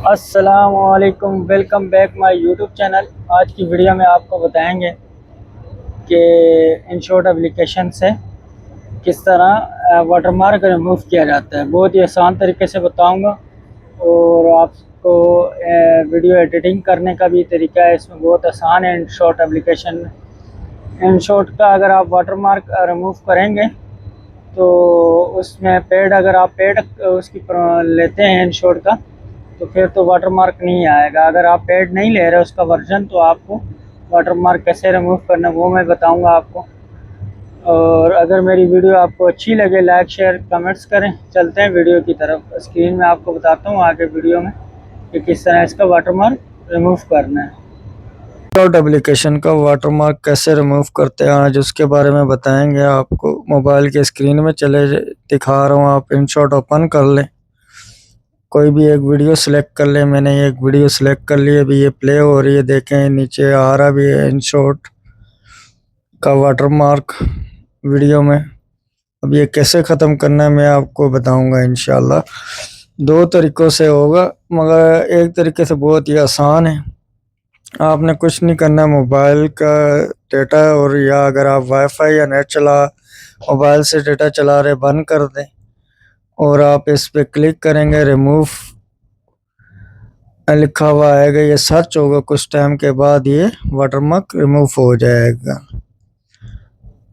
अस्सलामुअलैकुम, welcome back my YouTube channel. आज की वीडियो में आपको बताएंगे कि इनशॉट एप्लीकेशन से किस तरह वाटरमार्क रिमूव किया जाता है। बहुत ही आसान तरीके से बताऊंगा और आपको वीडियो एडिटिंग करने का भी तरीका है, इसमें बहुत आसान है। इनशॉट एप्लीकेशन में इनशॉट का अगर आप वाटरमार्क रिमूव करेंगे तो उसमें पेड, अगर आप पेड उसकी लेते हैं इनशॉट का, तो फिर तो वाटर मार्क नहीं आएगा। अगर आप पेड नहीं ले रहे उसका वर्जन, तो आपको वाटर मार्क कैसे रिमूव करना वो मैं बताऊंगा आपको। और अगर मेरी वीडियो आपको अच्छी लगे, लाइक शेयर कमेंट्स करें। चलते हैं वीडियो की तरफ। स्क्रीन में आपको बताता हूँ आगे वीडियो में कि किस तरह इसका वाटर मार्क रिमूव करना है। इनशॉट एप्लीकेशन का वाटरमार्क कैसे रिमूव करते हैं आज उसके बारे में बताएंगे आपको। मोबाइल के स्क्रीन में चले दिखा रहा हूँ, आप इनशॉट ओपन कर लें, कोई भी एक वीडियो सिलेक्ट कर लें। मैंने एक वीडियो सिलेक्ट कर ली, अभी ये प्ले हो रही है, देखें नीचे आ रहा भी है इनशॉट का वाटरमार्क वीडियो में। अब ये कैसे ख़त्म करना है मैं आपको बताऊंगा इंशाल्लाह। दो तरीक़ों से होगा, मगर एक तरीके से बहुत ही आसान है। आपने कुछ नहीं करना, मोबाइल का डेटा, और या अगर आप वाईफाई या नेट चला मोबाइल से डेटा चला रहे, बंद कर दें और आप इस पे क्लिक करेंगे। रिमूव लिखा हुआ आएगा, ये सर्च होगा, कुछ टाइम के बाद ये वाटरमार्क रिमूव हो जाएगा।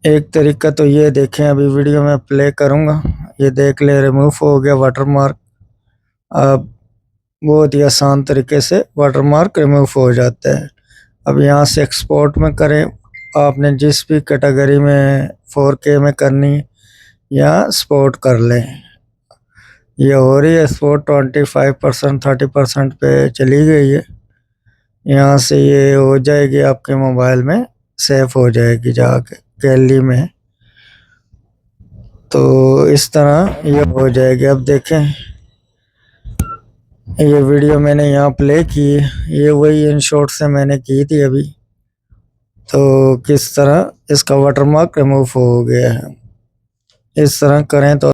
एक तरीका तो ये देखें, अभी वीडियो में प्ले करूँगा, ये देख ले, रिमूव हो गया वाटरमार्क। अब बहुत ही आसान तरीके से वाटरमार्क रिमूव हो जाता है। अब यहाँ से एक्सपोर्ट में करें, आपने जिस भी कैटेगरी में 4K में करनी या स्पोर्ट कर लें। ये हो रही है स्पोर्ट, 25% 30% पे चली गई है। यहाँ से ये हो जाएगी, आपके मोबाइल में सेव हो जाएगी जाके गैलरी में। तो इस तरह ये हो जाएगी। अब देखें, ये वीडियो मैंने यहाँ प्ले की, ये वही इनशॉट से मैंने की थी अभी। तो किस तरह इसका वाटरमार्क रिमूव हो गया है, इस तरह करें तो